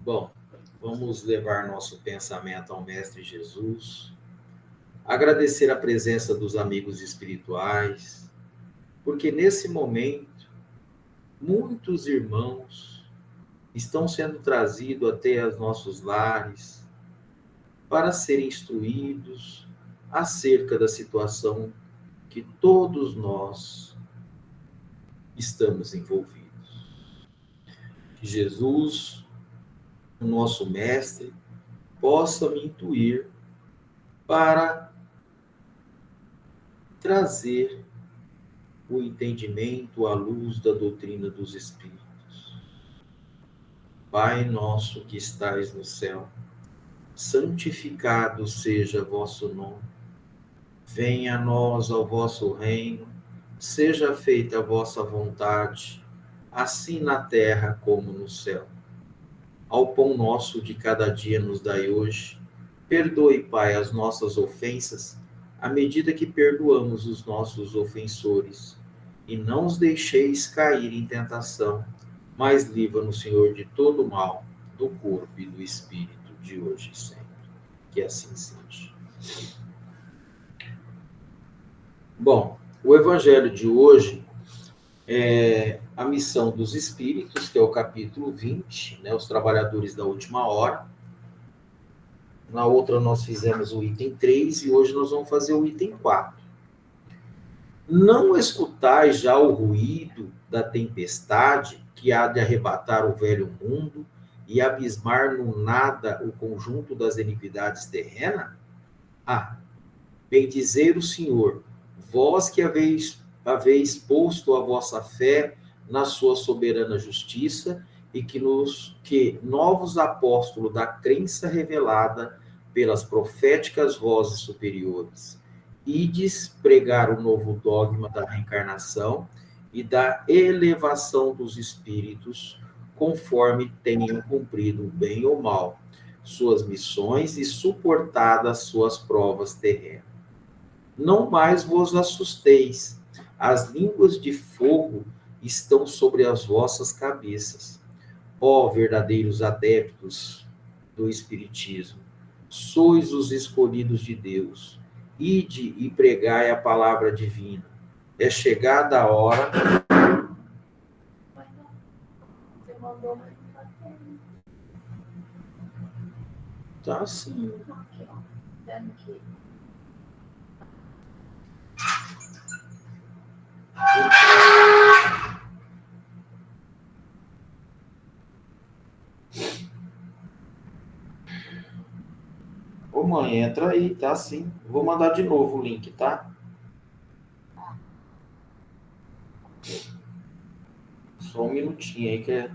Bom, vamos levar nosso pensamento ao Mestre Jesus, agradecer a presença dos amigos espirituais, porque nesse momento, muitos irmãos estão sendo trazidos até os nossos lares para serem instruídos acerca da situação que todos nós estamos envolvidos. Que Jesus, o nosso Mestre, possa me intuir para trazer o entendimento à luz da doutrina dos Espíritos. Pai nosso que estais no céu, santificado seja vosso nome. Venha a nós ao vosso reino, seja feita a vossa vontade, assim na terra como no céu. Ao pão nosso de cada dia nos dai hoje. Perdoe, Pai, as nossas ofensas, à medida que perdoamos os nossos ofensores. E não os deixeis cair em tentação, mas livra-nos, Senhor, de todo mal, do corpo e do espírito, de hoje e sempre. Que assim seja. Bom, o evangelho de hoje é a missão dos espíritos, que é o capítulo 20, né, os trabalhadores da última hora. Na outra nós fizemos o item 3 e hoje nós vamos fazer o item 4. Não escutais já o ruído da tempestade que há de arrebatar o velho mundo e abismar no nada o conjunto das iniquidades terrenas? Bendizei o Senhor, vós que haveis posto a vossa fé na sua soberana justiça e que novos apóstolos da crença revelada pelas proféticas vozes superiores, ides pregar o novo dogma da reencarnação e da elevação dos espíritos, conforme tenham cumprido, bem ou mal, suas missões e suportado as suas provas terrenas. Não mais vos assusteis, as línguas de fogo estão sobre as vossas cabeças. Ó verdadeiros adeptos do Espiritismo, sois os escolhidos de Deus. Ide e pregai a palavra divina. É chegada a hora. Tá sim. Ô mãe, entra aí, tá sim. Vou mandar de novo o link, tá? Só um minutinho aí que é.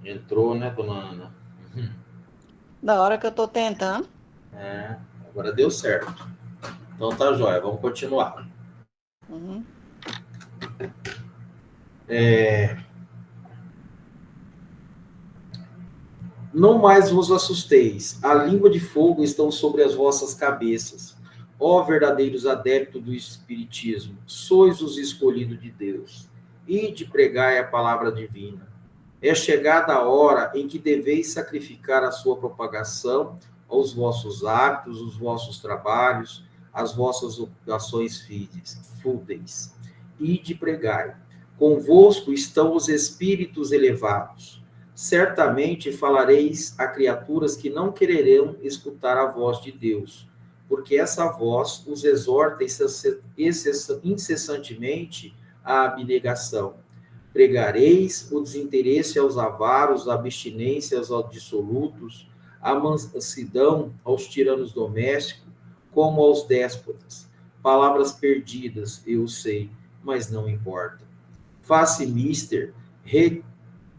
Entrou, né, dona Ana? Da hora que eu tô tentando. Agora deu certo. Então tá jóia, vamos continuar. Uhum. Não mais vos assusteis, a língua de fogo estão sobre as vossas cabeças. Ó verdadeiros adeptos do Espiritismo, sois os escolhidos de Deus. Ide pregai a palavra divina. É chegada a hora em que deveis sacrificar a sua propagação aos vossos hábitos, os vossos trabalhos, as vossas ocupações fúteis. Ide pregai. Convosco estão os espíritos elevados. Certamente falareis a criaturas que não quererão escutar a voz de Deus, porque essa voz os exorta incessantemente à abnegação. Pregareis o desinteresse aos avaros, a abstinência aos dissolutos, a mansidão aos tiranos domésticos, como aos déspotas. Palavras perdidas, eu sei, mas não importa. Face mister,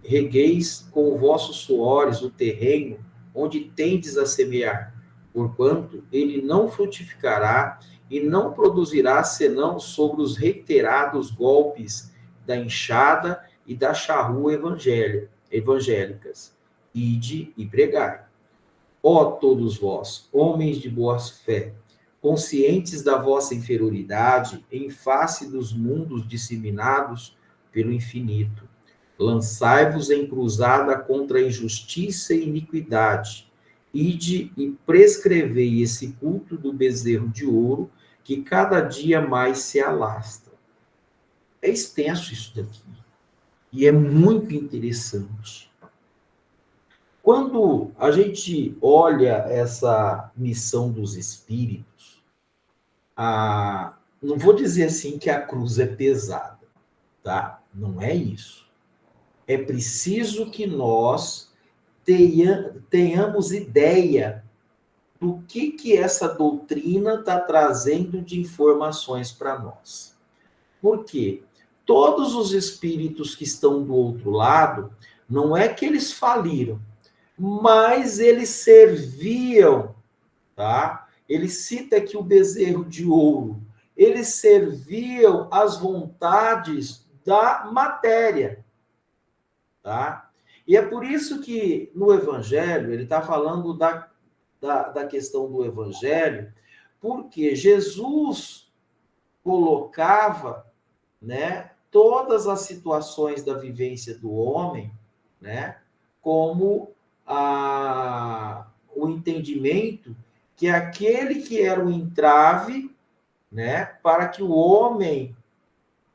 regueis com vossos suores o terreno onde tendes a semear, porquanto ele não frutificará e não produzirá senão sobre os reiterados golpes da enxada e da charrua evangélicas. Ide e pregai. Ó todos vós, homens de boa fé, conscientes da vossa inferioridade em face dos mundos disseminados pelo infinito, lançai-vos em cruzada contra a injustiça e iniquidade. Ide e prescrevei esse culto do bezerro de ouro, que cada dia mais se alastra. É extenso isso daqui. E é muito interessante. Quando a gente olha essa missão dos espíritos, não vou dizer assim que a cruz é pesada, tá? Não é isso. É preciso que nós tenhamos ideia do que essa doutrina está trazendo de informações para nós. Por quê? Todos os espíritos que estão do outro lado, não é que eles faliram, mas eles serviam, tá? Ele cita aqui o bezerro de ouro. Eles serviam às vontades da matéria, tá? E é por isso que no Evangelho, ele está falando da questão do Evangelho, porque Jesus colocava, né, todas as situações da vivência do homem, né, como o entendimento que aquele que era o entrave, né, para que o homem,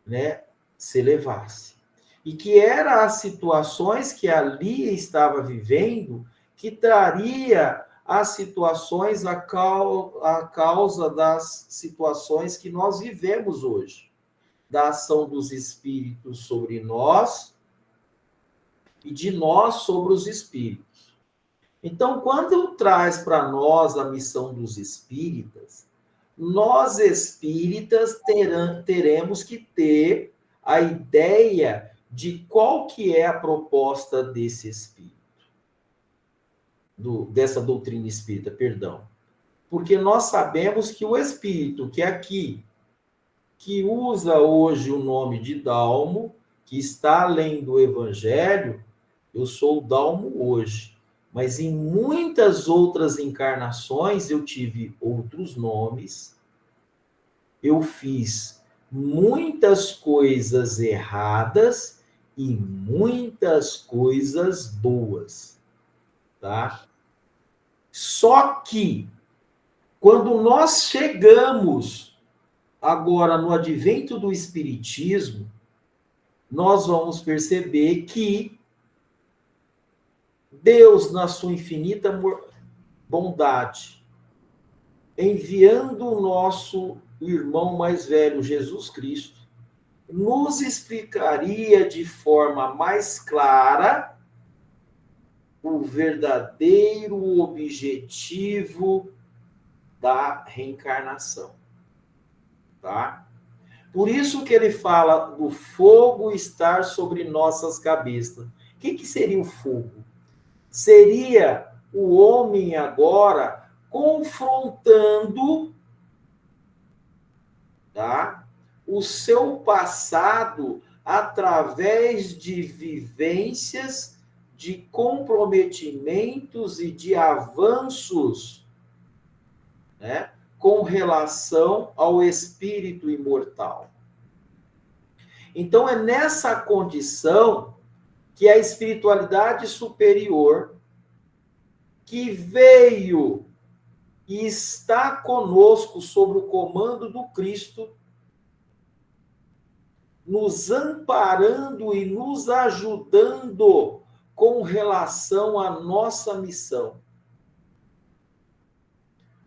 né, se elevasse. E que eram as situações que ali estava vivendo que traria as situações a causa das situações que nós vivemos hoje, da ação dos espíritos sobre nós e de nós sobre os espíritos. Então, quando traz para nós a missão dos espíritas, nós espíritas teremos que ter a ideia de qual que é a proposta desse espírito, dessa doutrina espírita, perdão. Porque nós sabemos que o espírito que é aqui, que usa hoje o nome de Dalmo, que está além do Evangelho, eu sou o Dalmo hoje. Mas em muitas outras encarnações eu tive outros nomes, eu fiz muitas coisas erradas e muitas coisas boas, tá? Só que, quando nós chegamos agora no advento do Espiritismo, nós vamos perceber que Deus, na sua infinita bondade, enviando o nosso irmão mais velho, Jesus Cristo, nos explicaria de forma mais clara o verdadeiro objetivo da reencarnação, tá? Por isso que ele fala do fogo estar sobre nossas cabeças. O que seria o fogo? Seria o homem agora confrontando, tá, o seu passado através de vivências, de comprometimentos e de avanços, né, com relação ao espírito imortal. Então, é nessa condição que a espiritualidade superior, que veio e está conosco sob o comando do Cristo, nos amparando e nos ajudando com relação à nossa missão.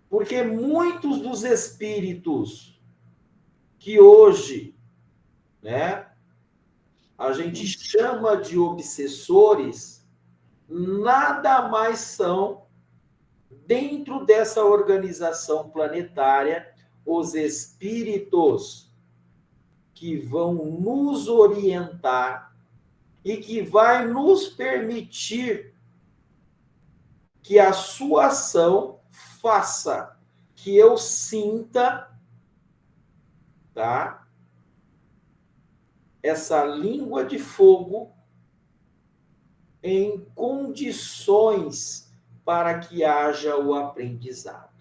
Porque muitos dos espíritos que hoje, né, a gente chama de obsessores, nada mais são, dentro dessa organização planetária, os espíritos que vão nos orientar e que vai nos permitir que a sua ação faça que eu sinta, tá, essa língua de fogo em condições para que haja o aprendizado,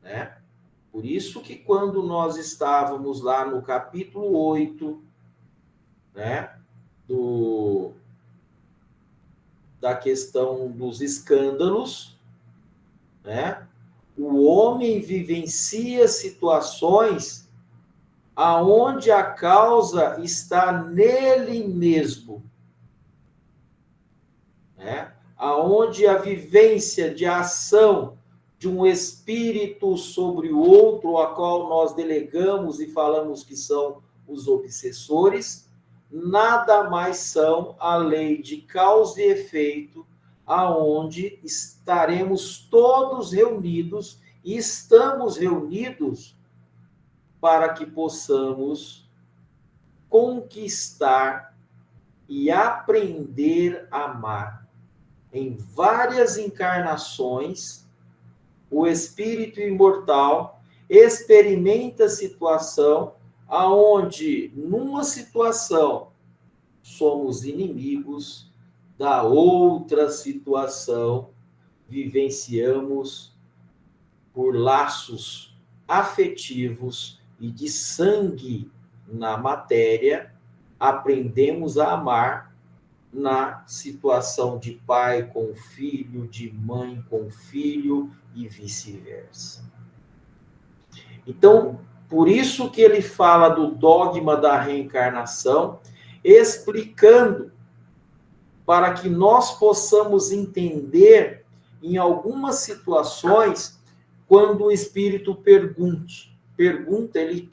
né? Por isso que quando nós estávamos lá no capítulo 8, né, da questão dos escândalos, né, o homem vivencia situações aonde a causa está nele mesmo, né? Aonde a vivência de ação de um espírito sobre o outro, a qual nós delegamos e falamos que são os obsessores, nada mais são a lei de causa e efeito, aonde estaremos todos reunidos e estamos reunidos para que possamos conquistar e aprender a amar. Em várias encarnações, o espírito imortal experimenta a situação aonde, numa situação, somos inimigos, da outra situação, vivenciamos por laços afetivos e de sangue na matéria, aprendemos a amar na situação de pai com filho, de mãe com filho e vice-versa. Então, por isso que ele fala do dogma da reencarnação, explicando para que nós possamos entender em algumas situações quando o espírito pergunta, ele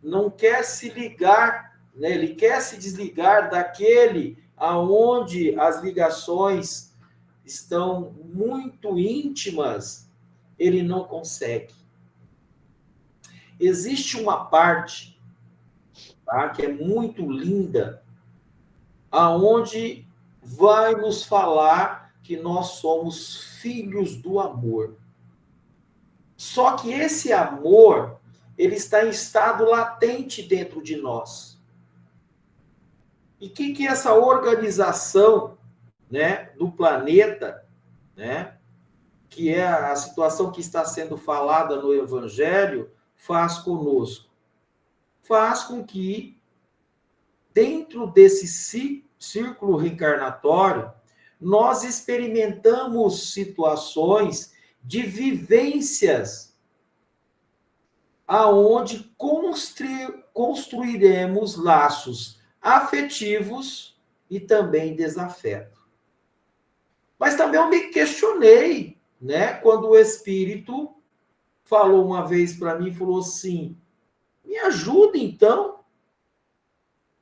não quer se ligar, né? Ele quer se desligar daquele aonde as ligações estão muito íntimas, ele não consegue. Existe uma parte, tá, que é muito linda, aonde vai nos falar que nós somos filhos do amor. Só que esse amor, ele está em estado latente dentro de nós. E o que é essa organização, né, do planeta, né, que é a situação que está sendo falada no Evangelho, faz conosco? Faz com que, dentro desse círculo reencarnatório, nós experimentamos situações de vivências aonde construiremos laços afetivos e também desafeto. Mas também eu me questionei, né, quando o Espírito falou uma vez para mim, falou assim, me ajuda então,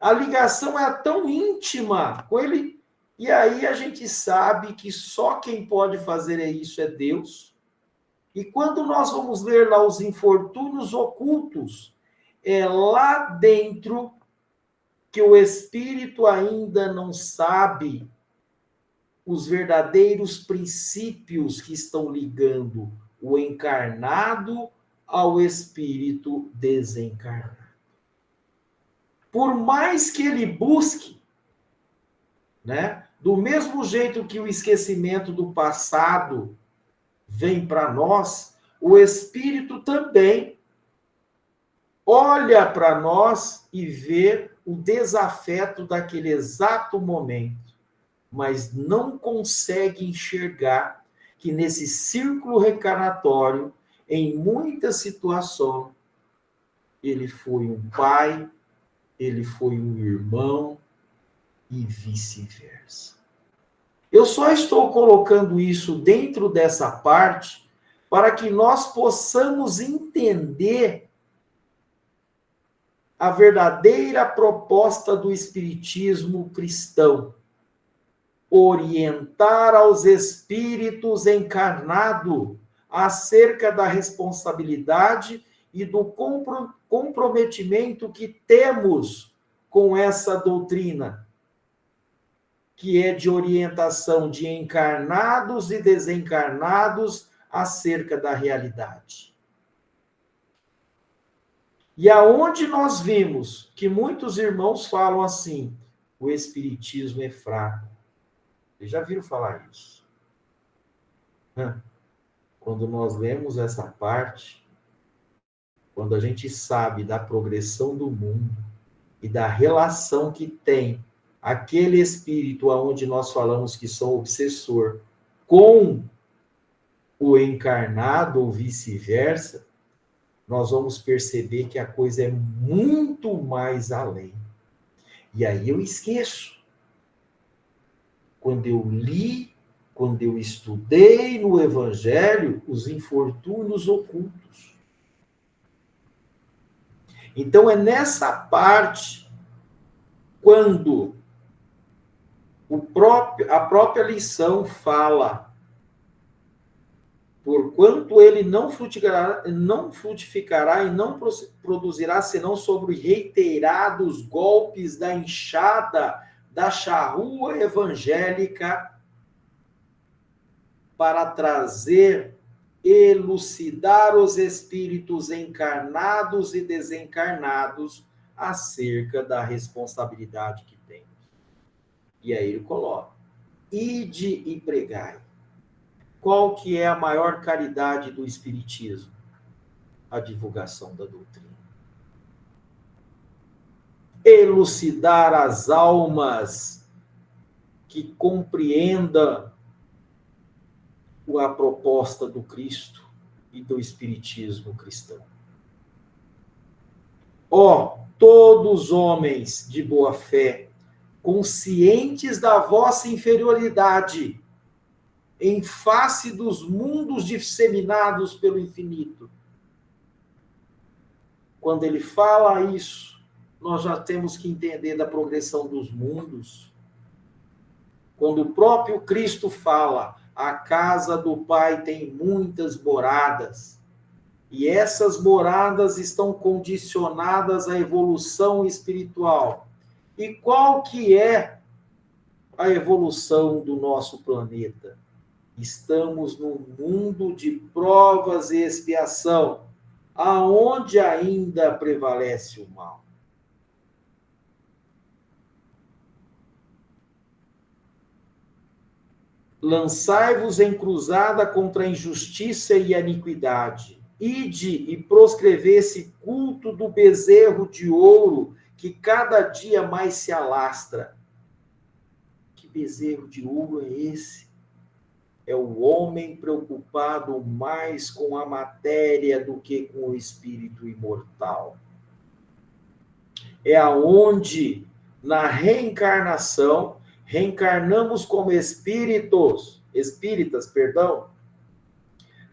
a ligação é tão íntima com ele, e aí a gente sabe que só quem pode fazer isso é Deus. E quando nós vamos ler lá os infortúnios ocultos, é lá dentro que o espírito ainda não sabe os verdadeiros princípios que estão ligando o encarnado ao espírito desencarnado. Por mais que ele busque, né, do mesmo jeito que o esquecimento do passado vem para nós, o Espírito também olha para nós e vê o desafeto daquele exato momento, mas não consegue enxergar que nesse círculo reencarnatório, em muitas situações, ele foi um pai, ele foi um irmão e vice-versa. Eu só estou colocando isso dentro dessa parte para que nós possamos entender a verdadeira proposta do espiritismo cristão. Orientar aos espíritos encarnados acerca da responsabilidade e do comprometimento que temos com essa doutrina, que é de orientação de encarnados e desencarnados acerca da realidade. E aonde nós vimos que muitos irmãos falam assim, o espiritismo é fraco. Vocês já viram falar isso? Quando nós lemos essa parte, quando a gente sabe da progressão do mundo e da relação que tem aquele espírito aonde nós falamos que são obsessor com o encarnado ou vice-versa, nós vamos perceber que a coisa é muito mais além. E aí eu esqueço. Quando eu li, quando eu estudei no Evangelho, os infortúnios ocultos. Então é nessa parte, quando a própria lição fala, porquanto ele não frutificará e não produzirá senão sobre reiterados golpes da enxada da charrua evangélica para trazer, elucidar os espíritos encarnados e desencarnados acerca da responsabilidade que tem. E aí ele coloca: ide e pregai. Qual que é a maior caridade do Espiritismo? A divulgação da doutrina. Elucidar as almas que compreendam a proposta do Cristo e do Espiritismo cristão. Ó, todos homens de boa fé, conscientes da vossa inferioridade, em face dos mundos disseminados pelo infinito. Quando ele fala isso, nós já temos que entender da progressão dos mundos. Quando o próprio Cristo fala, a casa do Pai tem muitas moradas, e essas moradas estão condicionadas à evolução espiritual. E qual que é a evolução do nosso planeta? Estamos num mundo de provas e expiação, aonde ainda prevalece o mal. Lançai-vos em cruzada contra a injustiça e a iniquidade. Ide e proscrevei esse culto do bezerro de ouro que cada dia mais se alastra. Que bezerro de ouro é esse? É o homem preocupado mais com a matéria do que com o espírito imortal. É aonde, na reencarnação, reencarnamos como espíritas,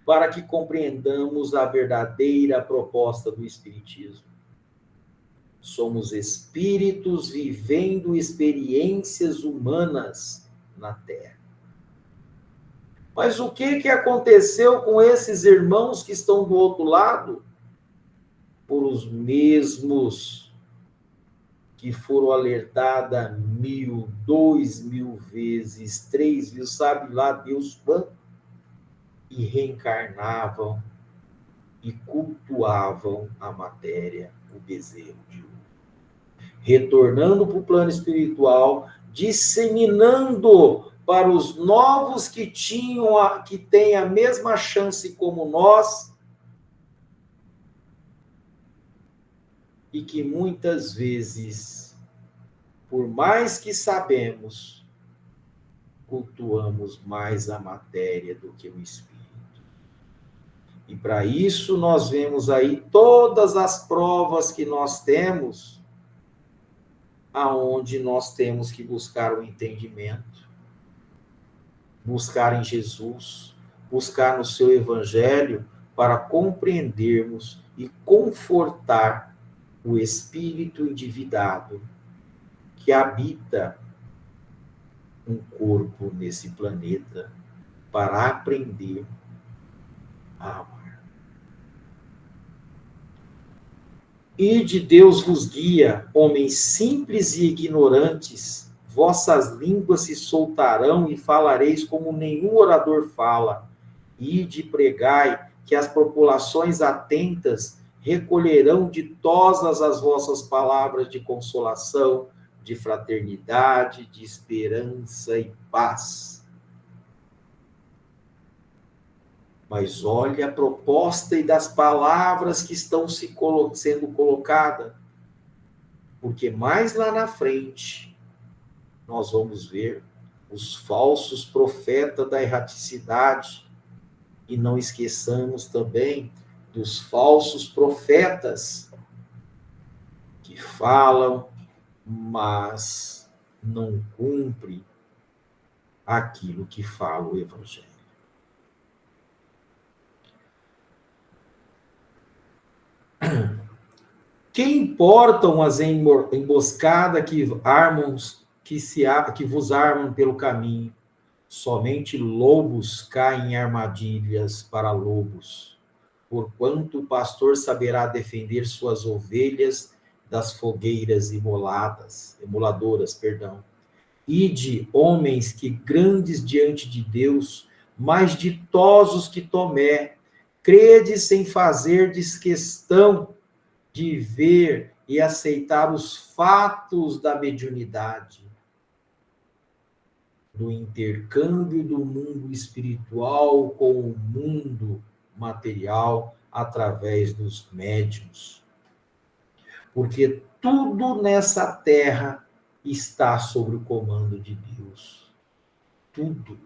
para que compreendamos a verdadeira proposta do Espiritismo. Somos espíritos vivendo experiências humanas na Terra. Mas o que aconteceu com esses irmãos que estão do outro lado? Por os mesmos que foram alertados 1.000, 2.000 vezes, 3.000, sabe lá Deus quanto, e reencarnavam e cultuavam a matéria, o bezerro de ouro. Retornando para o plano espiritual, disseminando para os novos que têm a mesma chance como nós, e que muitas vezes, por mais que sabemos, cultuamos mais a matéria do que o espírito. E para isso nós vemos aí todas as provas que nós temos, aonde nós temos que buscar o entendimento, buscar em Jesus, buscar no seu evangelho, para compreendermos e confortar o espírito endividado que habita um corpo nesse planeta para aprender a amar. E de Deus vos guia, homens simples e ignorantes, vossas línguas se soltarão e falareis como nenhum orador fala. Ide pregai, que as populações atentas recolherão ditosas as vossas palavras de consolação, de fraternidade, de esperança e paz. Mas olha a proposta e das palavras que estão sendo colocadas. Porque mais lá na frente, nós vamos ver os falsos profetas da erraticidade. E não esqueçamos também dos falsos profetas que falam, mas não cumprem aquilo que fala o Evangelho. Que importam as emboscadas que vos armam pelo caminho? Somente lobos caem em armadilhas para lobos. Porquanto o pastor saberá defender suas ovelhas das fogueiras emoladoras. Ide, homens que grandes diante de Deus, mais ditosos que Tomé, credes sem fazerdes questão de ver e aceitar os fatos da mediunidade, do intercâmbio do mundo espiritual com o mundo material através dos médiuns. Porque tudo nessa terra está sob o comando de Deus. Tudo.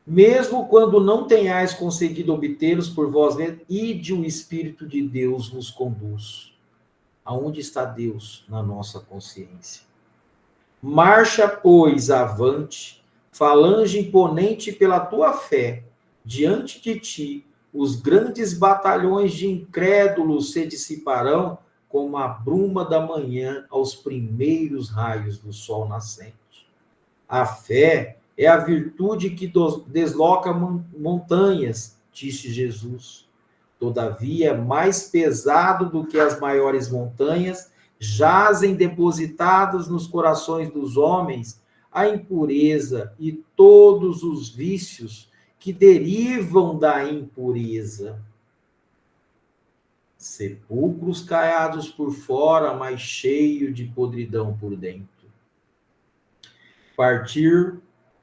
Mesmo quando não tenhais conseguido obtê-los por vós mesmos, ide o Espírito de Deus vos conduz. Aonde está Deus? Na nossa consciência. Marcha, pois, avante, falange imponente pela tua fé, diante de ti, os grandes batalhões de incrédulos se dissiparão como a bruma da manhã aos primeiros raios do sol nascente. A fé é a virtude que desloca montanhas, disse Jesus. Todavia, mais pesado do que as maiores montanhas, jazem depositados nos corações dos homens a impureza e todos os vícios que derivam da impureza. Sepulcros caiados por fora, mas cheio de podridão por dentro. Partir,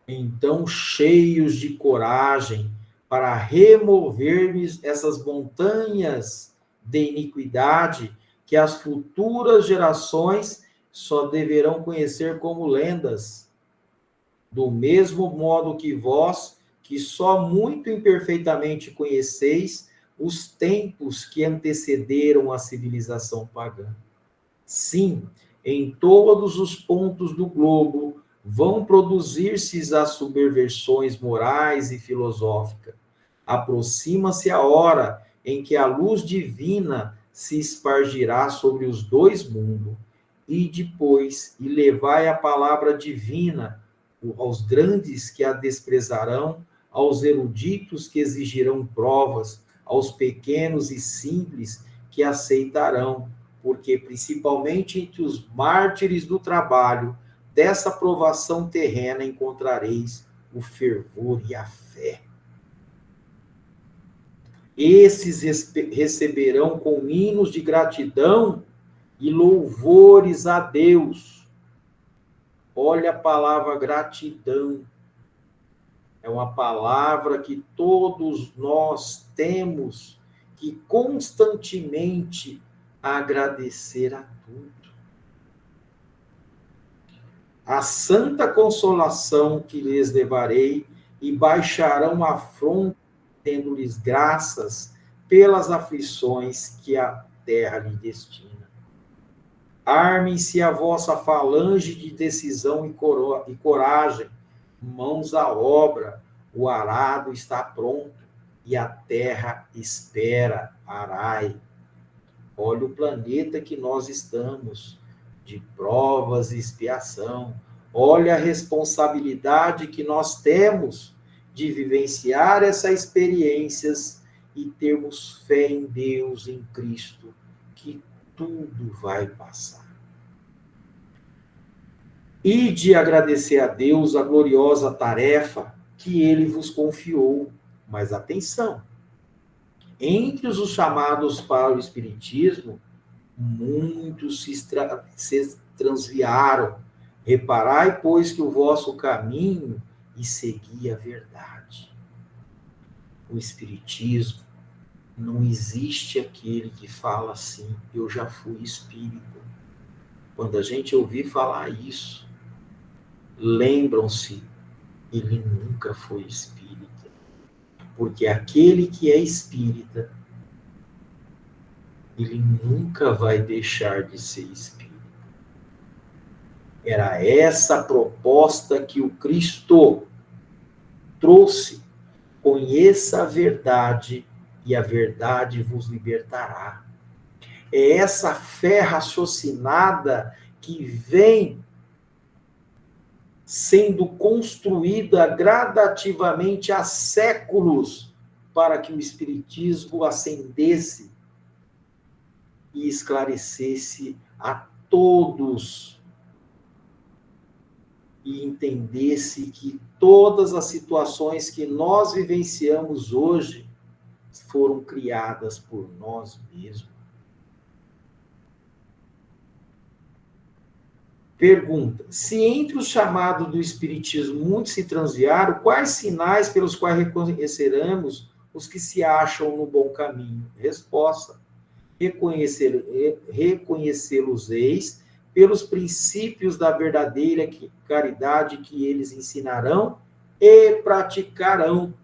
então, cheios de coragem, para removermos essas montanhas de iniquidade que as futuras gerações só deverão conhecer como lendas, do mesmo modo que vós, que só muito imperfeitamente conheceis os tempos que antecederam a civilização pagã. Sim, em todos os pontos do globo vão produzir-se as subversões morais e filosóficas. Aproxima-se a hora em que a luz divina se espargirá sobre os dois mundos, e depois, e levai a palavra divina aos grandes que a desprezarão, aos eruditos que exigirão provas, aos pequenos e simples que aceitarão, porque principalmente entre os mártires do trabalho, dessa provação terrena encontrareis o fervor e a fé. Esses receberão com hinos de gratidão e louvores a Deus. Olha a palavra gratidão. É uma palavra que todos nós temos que constantemente agradecer a tudo. A santa consolação que lhes levarei, e baixarão a fronte, tendo-lhes graças pelas aflições que a terra lhe destina. Armem-se a vossa falange de decisão e coragem, mãos à obra, o arado está pronto, e a terra espera, arai. Olha o planeta que nós estamos, de provas e expiação. Olha a responsabilidade que nós temos de vivenciar essas experiências e termos fé em Deus, em Cristo, que tudo vai passar. E de agradecer a Deus a gloriosa tarefa que Ele vos confiou. Mas atenção, entre os chamados para o Espiritismo, muitos se transviaram, Reparai, pois, que o vosso caminho e segui a verdade. O Espiritismo, não existe aquele que fala assim, eu já fui espírita. Quando a gente ouvir falar isso, lembram-se, ele nunca foi espírita. Porque aquele que é espírita, ele nunca vai deixar de ser espírita. Era essa a proposta que o Cristo trouxe. Conheça a verdade e a verdade vos libertará. É essa fé raciocinada que vem sendo construída gradativamente há séculos para que o Espiritismo ascendesse e esclarecesse a todos e entendesse que todas as situações que nós vivenciamos hoje foram criadas por nós mesmos. Pergunta: se entre os chamados do Espiritismo muitos se transviaram, quais sinais pelos quais reconheceremos os que se acham no bom caminho? Resposta: reconhecê-los-eis pelos princípios da verdadeira caridade que eles ensinarão e praticarão.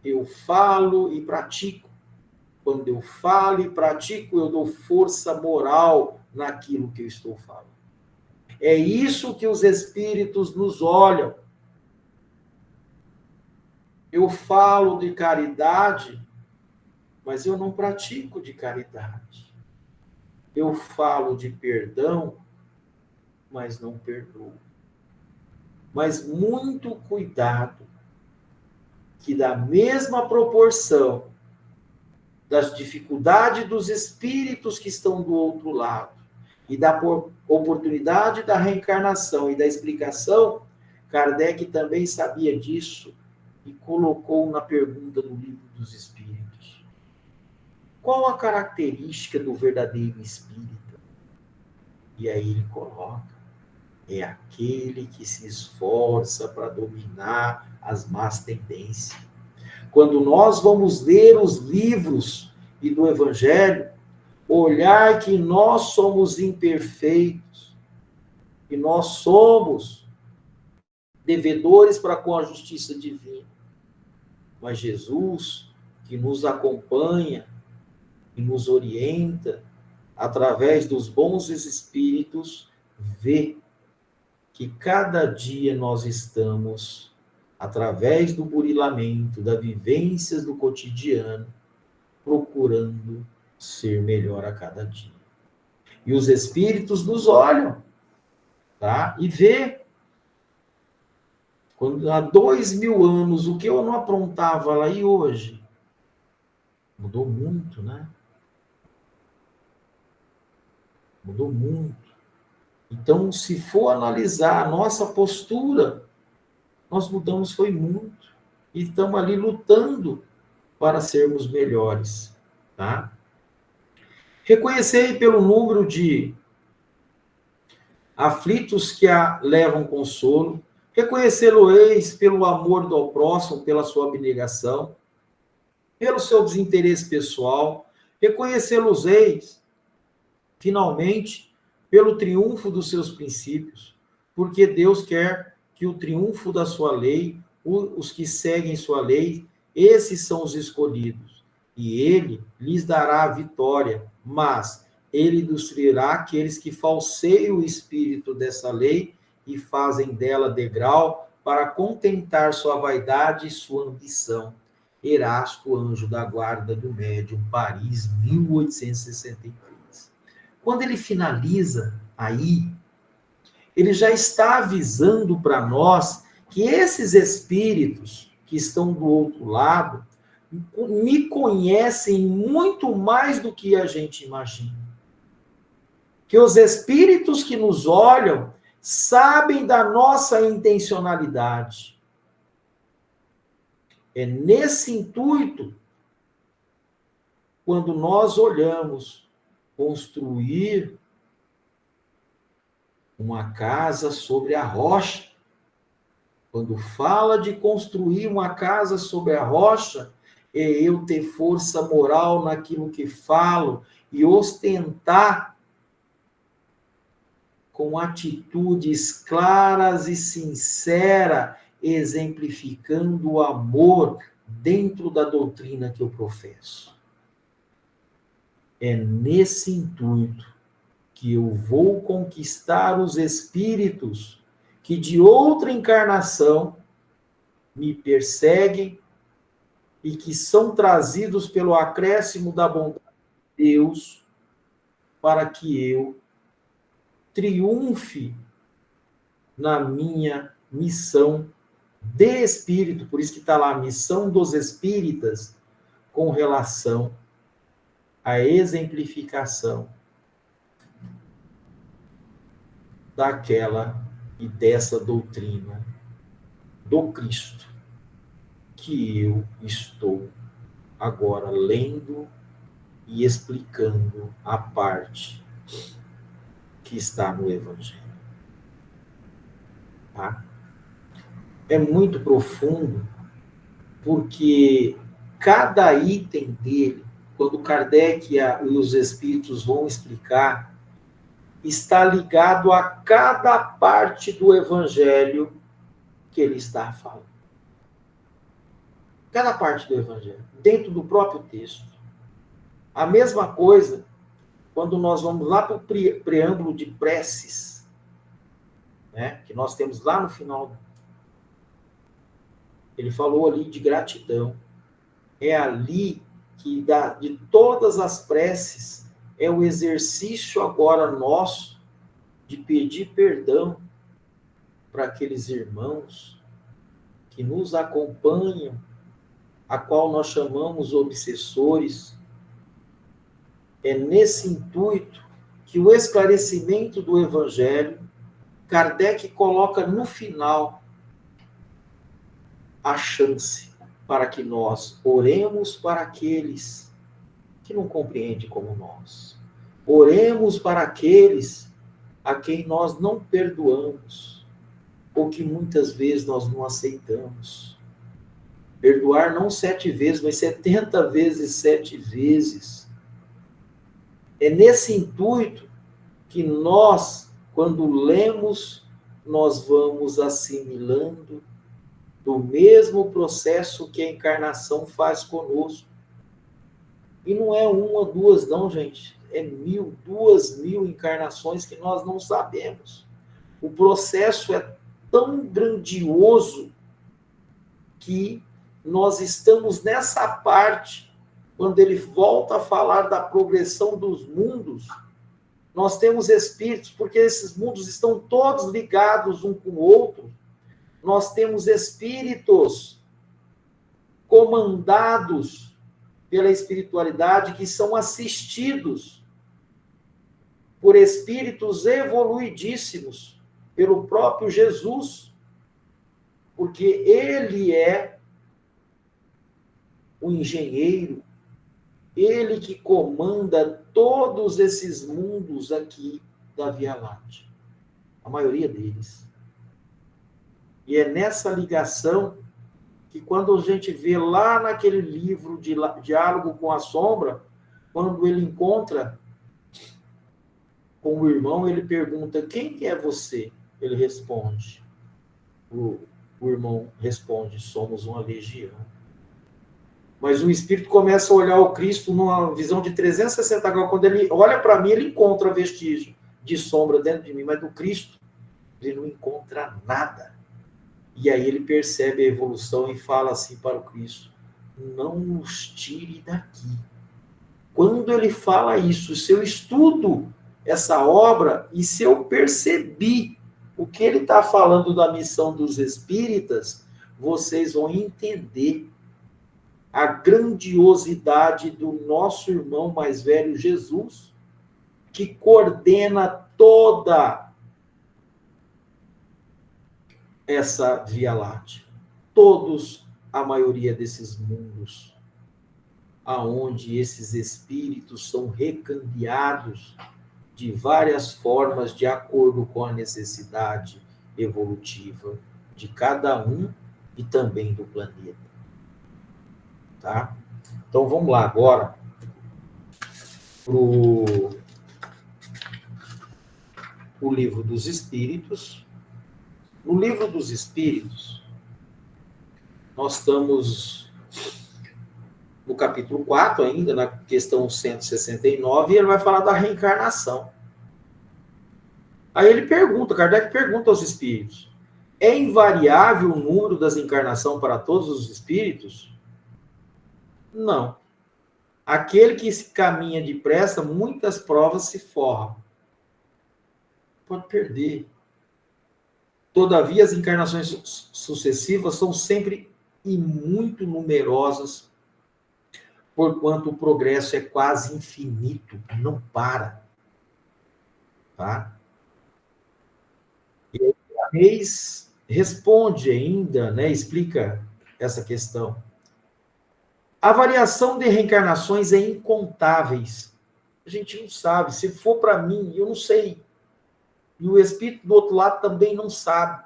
Eu falo e pratico. Quando eu falo e pratico, eu dou força moral naquilo que eu estou falando. É isso que os espíritos nos olham. Eu falo de caridade, mas eu não pratico de caridade. Eu falo de perdão, mas não perdoo. Mas muito cuidado, que da mesma proporção das dificuldades dos espíritos que estão do outro lado e da oportunidade da reencarnação e da explicação, Kardec também sabia disso e colocou na pergunta do Livro dos Espíritos. Qual a característica do verdadeiro espírita? E aí ele coloca: é aquele que se esforça para dominar as más tendências. Quando nós vamos ler os livros e do Evangelho, olhar que nós somos imperfeitos, que nós somos devedores para com a justiça divina. Mas Jesus, que nos acompanha e nos orienta através dos bons espíritos, vê que cada dia nós estamos, através do burilamento, das vivências do cotidiano, procurando ser melhor a cada dia. E os espíritos nos olham, tá? E vê. Quando há 2000 anos, o que eu não aprontava lá e hoje? Mudou muito, né? Mudou muito. Então, se for analisar a nossa postura, nós mudamos foi muito. E estamos ali lutando para sermos melhores, tá? Reconhecei pelo número de aflitos que a levam consolo, reconhecê-lo-eis pelo amor do próximo, pela sua abnegação, pelo seu desinteresse pessoal, reconhecê-los-eis, finalmente, pelo triunfo dos seus princípios, porque Deus quer que o triunfo da sua lei, os que seguem sua lei, esses são os escolhidos, e ele lhes dará a vitória, mas ele destruirá aqueles que falseiam o espírito dessa lei e fazem dela degrau para contentar sua vaidade e sua ambição. Erasto, anjo da guarda do médium, Paris, 1863. Quando ele finaliza aí, ele já está avisando para nós que esses espíritos que estão do outro lado me conhecem muito mais do que a gente imagina. Que os espíritos que nos olham sabem da nossa intencionalidade. É nesse intuito, quando nós olhamos construir uma casa sobre a rocha. Quando fala de construir uma casa sobre a rocha, é eu ter força moral naquilo que falo e ostentar com atitudes claras e sinceras, exemplificando o amor dentro da doutrina que eu professo. É nesse intuito que eu vou conquistar os espíritos que de outra encarnação me perseguem e que são trazidos pelo acréscimo da bondade de Deus para que eu triunfe na minha missão de espírito. Por isso que está lá a missão dos espíritas com relação à exemplificação daquela e dessa doutrina do Cristo que eu estou agora lendo e explicando a parte que está no Evangelho. Tá? É muito profundo, porque cada item dele, quando Kardec e os Espíritos vão explicar, está ligado a cada parte do Evangelho que ele está falando. Cada parte do Evangelho, dentro do próprio texto. A mesma coisa quando nós vamos lá para o preâmbulo de preces, né, que nós temos lá no final. Ele falou ali de gratidão. É ali que de todas as preces, é o exercício agora nosso de pedir perdão para aqueles irmãos que nos acompanham, a qual nós chamamos obsessores. É nesse intuito que o esclarecimento do Evangelho, Kardec coloca no final a chance para que nós oremos para aqueles que não compreendem como nós. Oremos para aqueles a quem nós não perdoamos, ou que muitas vezes nós não aceitamos. Perdoar não 7 vezes, mas 70 vezes 7 vezes. É nesse intuito que nós, quando lemos, nós vamos assimilando do mesmo processo que a encarnação faz conosco. E não é 1 ou 2, não, gente. É 1000, 2000 encarnações que nós não sabemos. O processo é tão grandioso que nós estamos nessa parte, quando ele volta a falar da progressão dos mundos, nós temos espíritos, porque esses mundos estão todos ligados um com o outro. Nós temos espíritos comandados pela espiritualidade, que são assistidos por espíritos evoluidíssimos, pelo próprio Jesus, porque ele é o engenheiro, ele que comanda todos esses mundos aqui da Via Láctea, a maioria deles. E é nessa ligação que quando a gente vê lá naquele livro de Diálogo com a Sombra, quando ele encontra com o irmão, ele pergunta: quem é você? Ele responde. O irmão responde: somos uma legião. Mas o espírito começa a olhar o Cristo numa visão de 360 graus. Quando ele olha para mim, ele encontra vestígio de sombra dentro de mim, mas do Cristo ele não encontra nada. E aí ele percebe a evolução e fala assim para o Cristo: não nos tire daqui. Quando ele fala isso, se eu estudo essa obra e se eu percebi o que ele está falando da missão dos espíritas, vocês vão entender a grandiosidade do nosso irmão mais velho, Jesus, que coordena toda essa Via Láctea. Todos, a maioria desses mundos, aonde esses espíritos são recambiados de várias formas, de acordo com a necessidade evolutiva de cada um e também do planeta. Tá? Então, vamos lá agora para o Livro dos Espíritos. No Livro dos Espíritos, nós estamos no capítulo 4 ainda, na questão 169, e ele vai falar da reencarnação. Aí ele pergunta, Kardec pergunta aos espíritos, é invariável o número das encarnações para todos os espíritos? Não. Aquele que se caminha depressa, muitas provas se forra. Pode perder. Todavia, as encarnações sucessivas são sempre e muito numerosas, porquanto o progresso é quase infinito, não para. Tá? E aí, a Reis responde ainda, né, explica essa questão. A variação de reencarnações é incontáveis. A gente não sabe. Se for para mim, eu não sei. E o espírito do outro lado também não sabe.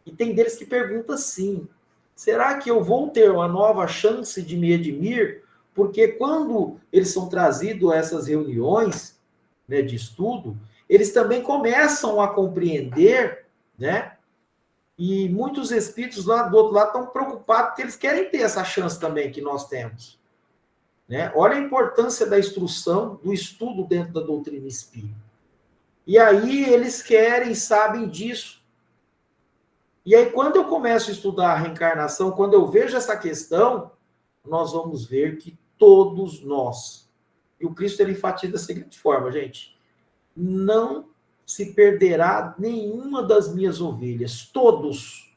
E tem deles que perguntam assim, será que eu vou ter uma nova chance de me redimir? Porque quando eles são trazidos a essas reuniões, né, de estudo, eles também começam a compreender, né? E muitos espíritos lá do outro lado estão preocupados porque eles querem ter essa chance também que nós temos. Né? Olha a importância da instrução, do estudo dentro da doutrina espírita. E aí eles querem, sabem disso. E aí quando eu começo a estudar a reencarnação, quando eu vejo essa questão, nós vamos ver que todos nós, e o Cristo ele enfatiza da seguinte forma, gente, não se perderá nenhuma das minhas ovelhas, todos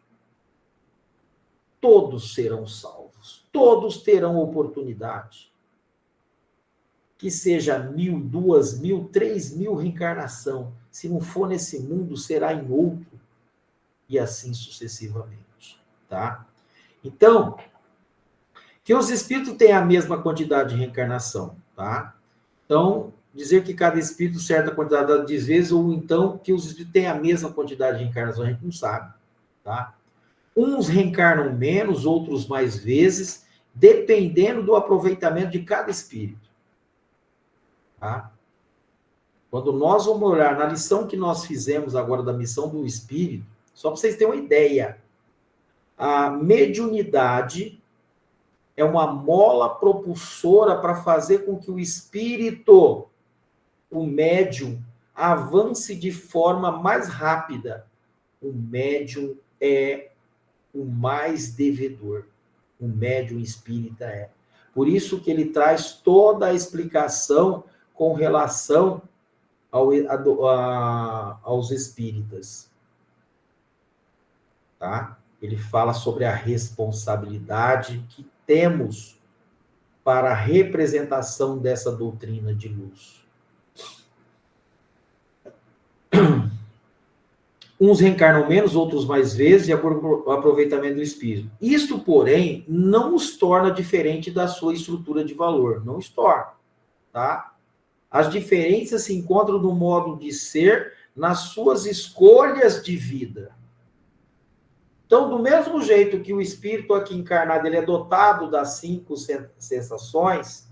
serão salvos, todos terão oportunidade. Que seja 1.000, 2.000, 3.000 reencarnação, se não for nesse mundo, será em outro, e assim sucessivamente, tá? Então, que os espíritos têm a mesma quantidade de reencarnação, tá? Então, dizer que cada espírito certa quantidade de vezes, ou então que os espíritos têm a mesma quantidade de reencarnação, a gente não sabe, tá? Uns reencarnam menos, outros mais vezes, dependendo do aproveitamento de cada espírito. Tá? Quando nós vamos olhar na lição que nós fizemos agora da missão do espírito, só para vocês terem uma ideia, a mediunidade é uma mola propulsora para fazer com que o espírito, o médium, avance de forma mais rápida. O médium é o mais devedor. O médium espírita é. Por isso que ele traz toda a explicação com relação aos espíritas. Tá? Ele fala sobre a responsabilidade que temos para a representação dessa doutrina de luz. Uns reencarnam menos, outros mais vezes, de acordo com o aproveitamento do espírito. Isto, porém, não os torna diferente da sua estrutura de valor. Não os torna. Tá? As diferenças se encontram no modo de ser, nas suas escolhas de vida. Então, do mesmo jeito que o espírito aqui encarnado, ele é dotado das 5 sensações,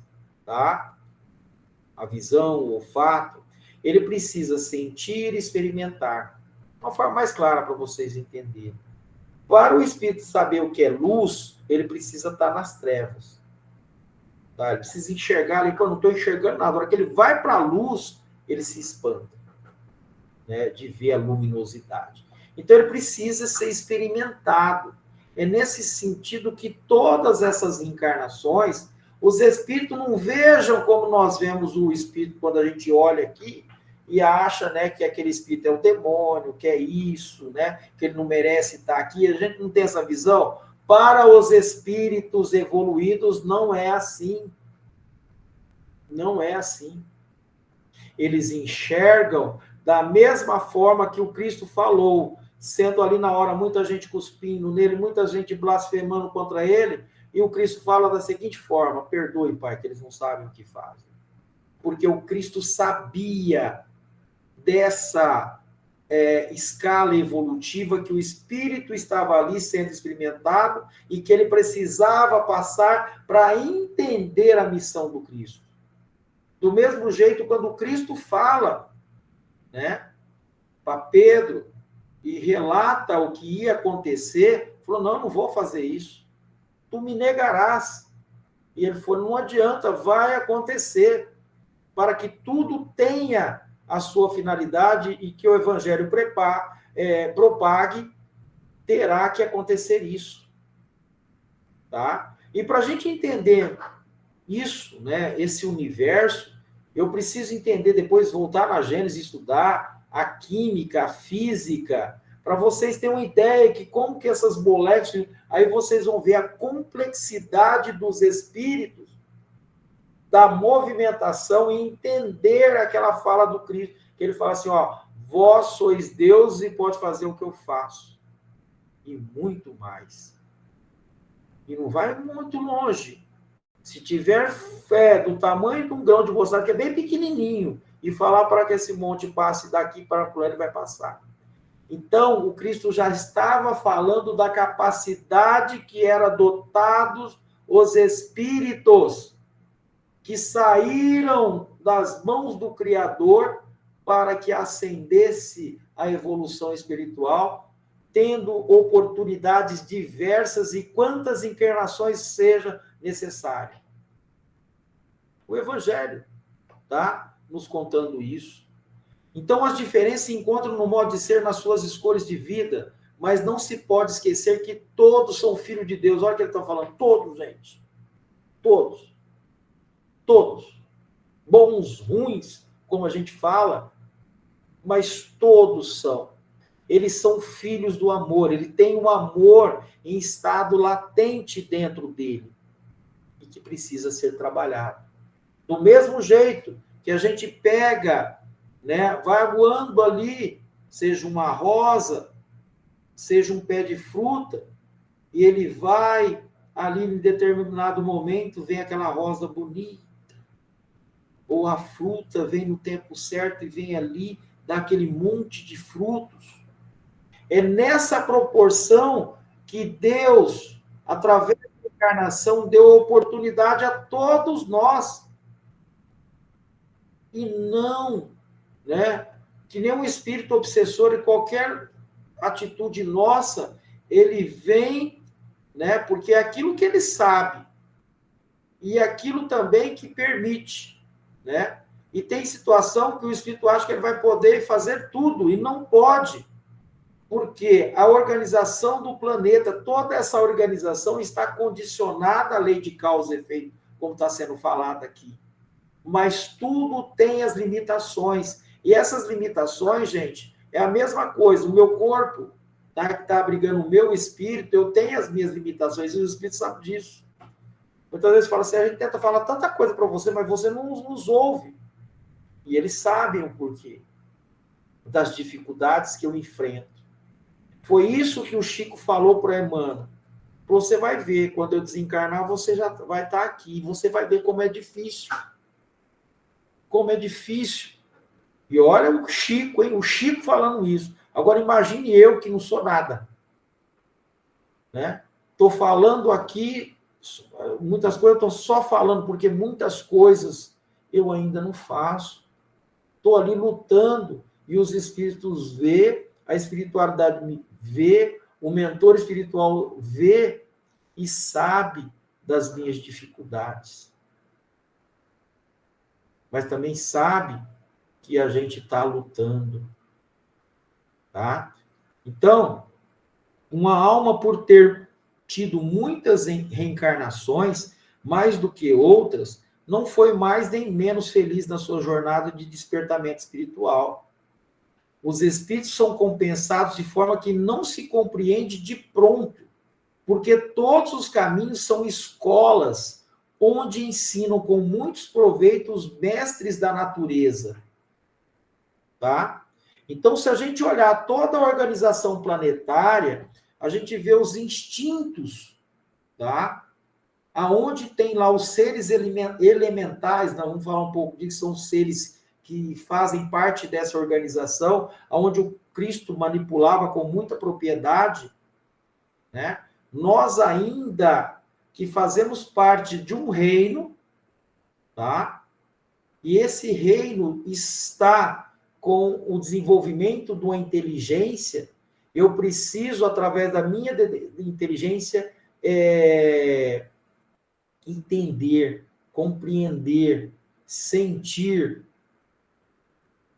tá? A visão, o olfato, ele precisa sentir e experimentar. Uma forma mais clara para vocês entenderem. Para o espírito saber o que é luz, ele precisa estar nas trevas. Tá? Ele precisa enxergar ali, pô, não estou enxergando nada. Na hora que ele vai para a luz, ele se espanta, né, de ver a luminosidade. Então, ele precisa ser experimentado. É nesse sentido que todas essas encarnações, os espíritos não vejam como nós vemos o espírito quando a gente olha aqui e acha, né, que aquele espírito é o demônio, que é isso, né, que ele não merece estar aqui. A gente não tem essa visão. Para os espíritos evoluídos, não é assim. Não é assim. Eles enxergam da mesma forma que o Cristo falou, sendo ali na hora muita gente cuspindo nele, muita gente blasfemando contra ele, e o Cristo fala da seguinte forma: perdoe, Pai, que eles não sabem o que fazem. Porque o Cristo sabia dessa escala evolutiva que o espírito estava ali sendo experimentado e que ele precisava passar para entender a missão do Cristo. Do mesmo jeito, quando Cristo fala, né, para Pedro e relata o que ia acontecer, falou, não vou fazer isso. Tu me negarás. E ele falou, não adianta, vai acontecer, para que tudo tenha a sua finalidade e que o evangelho propague, terá que acontecer isso. Tá? E para a gente entender isso, né, esse universo, eu preciso entender, depois voltar na Gênesis, estudar a química, a física, para vocês terem uma ideia de como que essas moléculas, aí vocês vão ver a complexidade dos espíritos, da movimentação e entender aquela fala do Cristo, que ele fala assim, ó, vós sois Deus e pode fazer o que eu faço. E muito mais. E não vai muito longe. Se tiver fé do tamanho de um grão de mostarda, que é bem pequenininho, e falar para que esse monte passe daqui para lá, ele vai passar. Então, o Cristo já estava falando da capacidade que era dotados os espíritos que saíram das mãos do Criador para que ascendesse a evolução espiritual, tendo oportunidades diversas e quantas encarnações seja necessário. O Evangelho está nos contando isso. Então, as diferenças se encontram no modo de ser, nas suas escolhas de vida, mas não se pode esquecer que todos são filhos de Deus. Olha o que ele está falando. Todos, gente. Todos. Todos. Bons, ruins, como a gente fala, mas todos são. Eles são filhos do amor. Ele tem um amor em estado latente dentro dele e que precisa ser trabalhado. Do mesmo jeito que a gente pega, né, vai voando ali, seja uma rosa, seja um pé de fruta, e ele vai ali em determinado momento, vem aquela rosa bonita, ou a fruta vem no tempo certo e vem ali, dá aquele monte de frutos. É nessa proporção que Deus, através da encarnação, deu oportunidade a todos nós. E não, né, que nem um espírito obsessor e qualquer atitude nossa, ele vem, né, porque é aquilo que ele sabe e aquilo também que permite, né? E tem situação que o espírito acha que ele vai poder fazer tudo e não pode, porque a organização do planeta, toda essa organização está condicionada à lei de causa e efeito, como está sendo falado aqui. Mas tudo tem as limitações. E essas limitações, gente, é a mesma coisa. O meu corpo, tá, que está abrigando o meu espírito, eu tenho as minhas limitações, e o espírito sabe disso. Muitas vezes fala assim, a gente tenta falar tanta coisa para você, mas você não nos ouve. E eles sabem o porquê das dificuldades que eu enfrento. Foi isso que o Chico falou para Emmanuel. Você vai ver, quando eu desencarnar, você já vai estar aqui. Você vai ver como é difícil. Como é difícil. E olha o Chico, hein? O Chico falando isso. Agora imagine eu que não sou nada. Né? Estou falando aqui, muitas coisas eu estou só falando, porque muitas coisas eu ainda não faço. Estou ali lutando, e os espíritos vê, a espiritualidade me vê, o mentor espiritual vê e sabe das minhas dificuldades. Mas também sabe que a gente está lutando. Tá? Então, uma alma, por ter tido muitas reencarnações, mais do que outras, não foi mais nem menos feliz na sua jornada de despertamento espiritual. Os espíritos são compensados de forma que não se compreende de pronto, porque todos os caminhos são escolas onde ensinam com muitos proveitos os mestres da natureza. Tá? Então, se a gente olhar toda a organização planetária, a gente vê os instintos, tá? Aonde tem lá os seres elementais, nós vamos falar um pouco disso, são os seres que fazem parte dessa organização, onde o Cristo manipulava com muita propriedade, né? Nós ainda que fazemos parte de um reino, tá? E esse reino está com o desenvolvimento de uma inteligência. Eu preciso, através da minha inteligência, entender, compreender, sentir,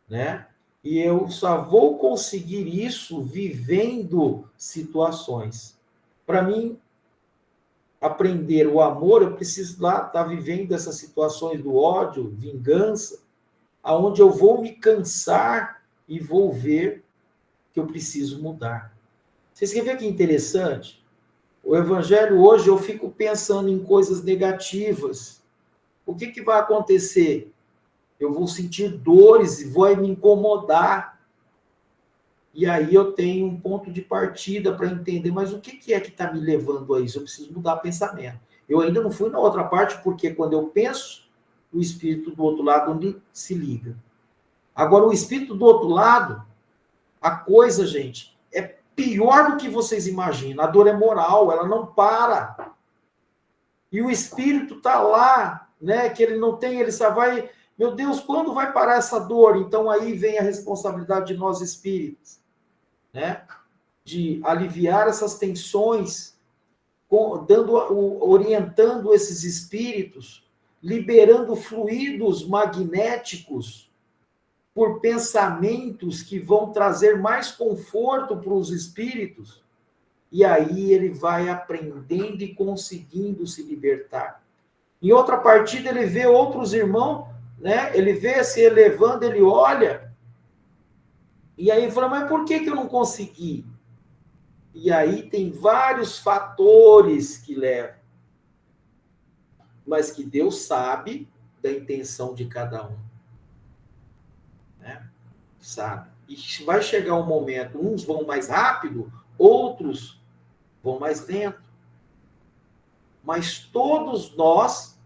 né? E eu só vou conseguir isso vivendo situações. Para mim, aprender o amor, eu preciso lá estar vivendo essas situações do ódio, vingança, aonde eu vou me cansar e vou ver que eu preciso mudar. Vocês querem ver que interessante? O evangelho hoje eu fico pensando em coisas negativas. O que vai acontecer? Eu vou sentir dores e vou me incomodar. E aí eu tenho um ponto de partida para entender, mas o que é que está me levando a isso? Eu preciso mudar o pensamento. Eu ainda não fui na outra parte, porque quando eu penso, o espírito do outro lado onde se liga. Agora, o espírito do outro lado, a coisa, gente, é pior do que vocês imaginam. A dor é moral, ela não para. E o espírito está lá, né? Que ele não tem, ele só vai... Meu Deus, quando vai parar essa dor? Então aí vem a responsabilidade de nós espíritos, né? De aliviar essas tensões, orientando esses espíritos, liberando fluidos magnéticos por pensamentos que vão trazer mais conforto para os espíritos, e aí ele vai aprendendo e conseguindo se libertar. Em outra partida, ele vê outros irmãos, né? Ele vê se elevando, ele olha, e aí fala, mas por que eu não consegui? E aí tem vários fatores que levam, mas que Deus sabe da intenção de cada um, né? Sabe? E vai chegar um momento, uns vão mais rápido, outros vão mais lento. Mas todos nós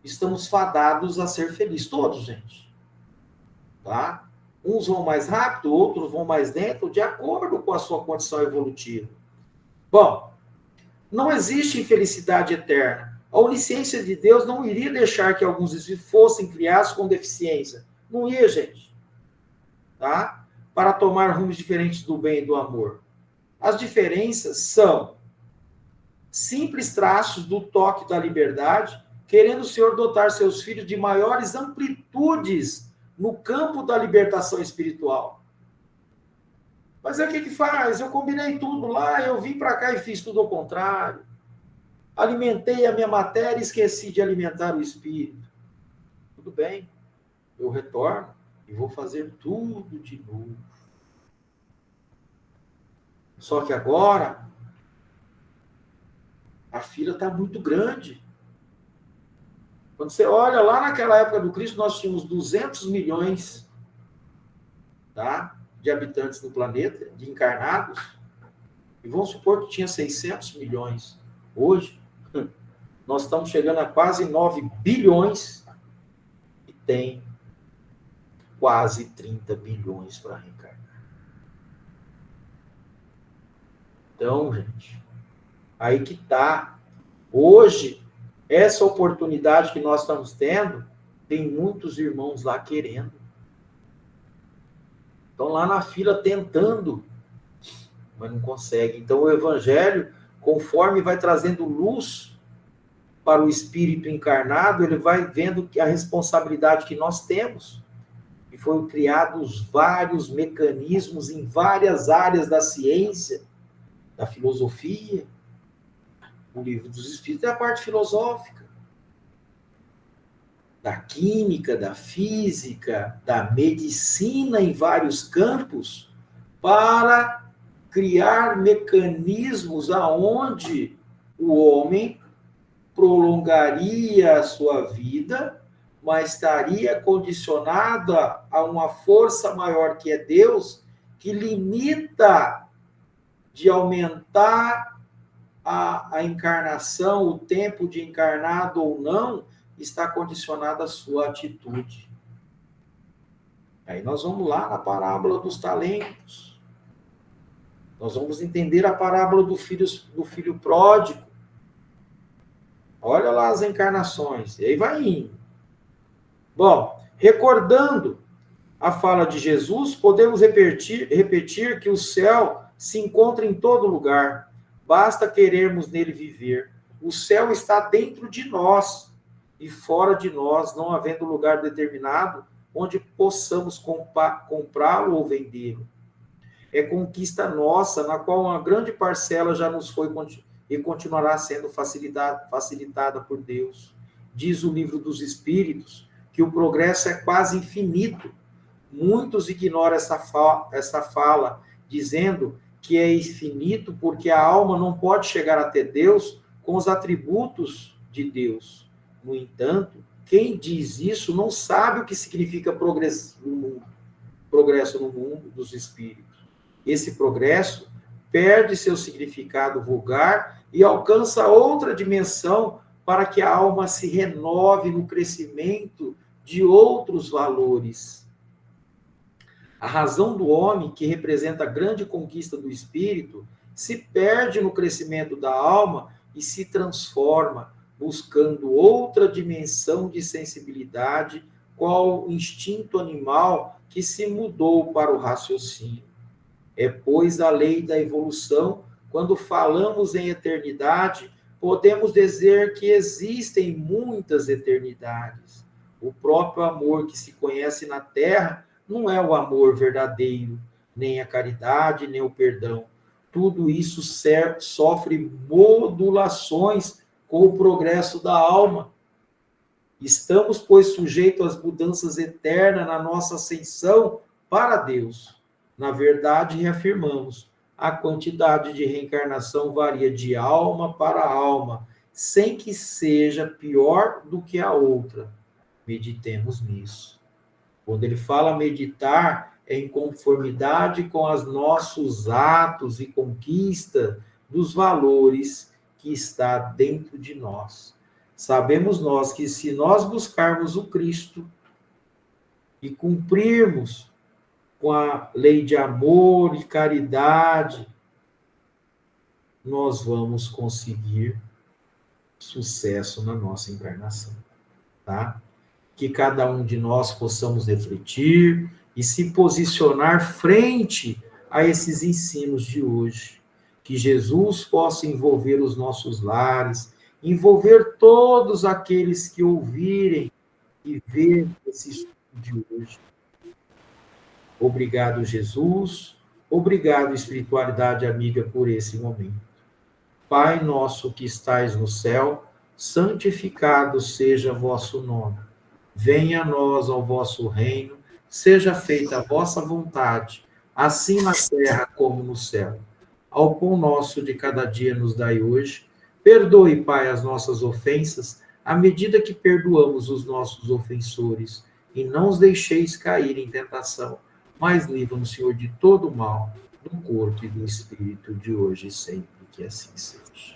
estamos fadados a ser felizes. Todos, gente. Tá? Uns vão mais rápido, outros vão mais lento, de acordo com a sua condição evolutiva. Bom, não existe infelicidade eterna. A onisciência de Deus não iria deixar que alguns espíritos fossem criados com deficiência. Não ia, gente. Tá? Para tomar rumos diferentes do bem e do amor. As diferenças são simples traços do toque da liberdade, querendo o Senhor dotar seus filhos de maiores amplitudes no campo da libertação espiritual. Mas é o que faz? Eu combinei tudo lá, eu vim para cá e fiz tudo ao contrário. Alimentei a minha matéria e esqueci de alimentar o espírito. Tudo bem, eu retorno e vou fazer tudo de novo. Só que agora a fila está muito grande. Quando você olha lá naquela época do Cristo, nós tínhamos 200 milhões, tá, de habitantes no planeta, de encarnados, e vamos supor que tinha 600 milhões. Hoje, nós estamos chegando a quase 9 bilhões e tem quase 30 bilhões para reencarnar. Então, gente, aí que está. Hoje, essa oportunidade que nós estamos tendo, tem muitos irmãos lá querendo. Estão lá na fila tentando, mas não conseguem. Então, o Evangelho, conforme vai trazendo luz para o espírito encarnado, ele vai vendo que a responsabilidade que nós temos. E foram criados vários mecanismos em várias áreas da ciência, da filosofia. O Livro dos Espíritos é a parte filosófica, da química, da física, da medicina em vários campos, para criar mecanismos aonde o homem prolongaria a sua vida, mas estaria condicionada a uma força maior que é Deus, que limita de aumentar a encarnação, o tempo de encarnado ou não, está condicionado à sua atitude. Aí nós vamos lá na parábola dos talentos. Nós vamos entender a parábola do filho pródigo. Olha lá as encarnações. E aí vai indo. Bom, recordando a fala de Jesus, podemos repetir que o céu se encontra em todo lugar. Basta querermos nele viver. O céu está dentro de nós e fora de nós, não havendo lugar determinado onde possamos comprá-lo ou vendê-lo. É conquista nossa, na qual uma grande parcela já nos foi e continuará sendo facilitada por Deus. Diz o livro dos Espíritos que o progresso é quase infinito. Muitos ignoram essa fala, dizendo que é infinito porque a alma não pode chegar até Deus com os atributos de Deus. No entanto, quem diz isso não sabe o que significa progresso no mundo dos espíritos. Esse progresso perde seu significado vulgar e alcança outra dimensão para que a alma se renove no crescimento de outros valores. A razão do homem, que representa a grande conquista do espírito, se perde no crescimento da alma e se transforma, buscando outra dimensão de sensibilidade, qual o instinto animal que se mudou para o raciocínio. É, pois, a lei da evolução, quando falamos em eternidade, podemos dizer que existem muitas eternidades. O próprio amor que se conhece na Terra não é o amor verdadeiro, nem a caridade, nem o perdão. Tudo isso sofre modulações com o progresso da alma. Estamos, pois, sujeitos às mudanças eternas na nossa ascensão para Deus. Na verdade, reafirmamos, a quantidade de reencarnação varia de alma para alma, sem que seja pior do que a outra. Meditemos nisso. Quando ele fala meditar, é em conformidade com os nossos atos e conquista dos valores que está dentro de nós. Sabemos nós que se nós buscarmos o Cristo e cumprirmos com a lei de amor e caridade, nós vamos conseguir sucesso na nossa encarnação, tá? Que cada um de nós possamos refletir e se posicionar frente a esses ensinos de hoje. Que Jesus possa envolver os nossos lares, envolver todos aqueles que ouvirem e verem esse estudo de hoje. Obrigado, Jesus. Obrigado, espiritualidade amiga, por esse momento. Pai nosso que estais no céu, santificado seja vosso nome. Venha a nós ao vosso reino, seja feita a vossa vontade, assim na terra como no céu. Ao pão nosso de cada dia nos dai hoje. Perdoe, Pai, as nossas ofensas, à medida que perdoamos os nossos ofensores. E não os deixeis cair em tentação, mas livra-nos, Senhor, de todo mal, do corpo e do espírito, de hoje e sempre, que assim seja.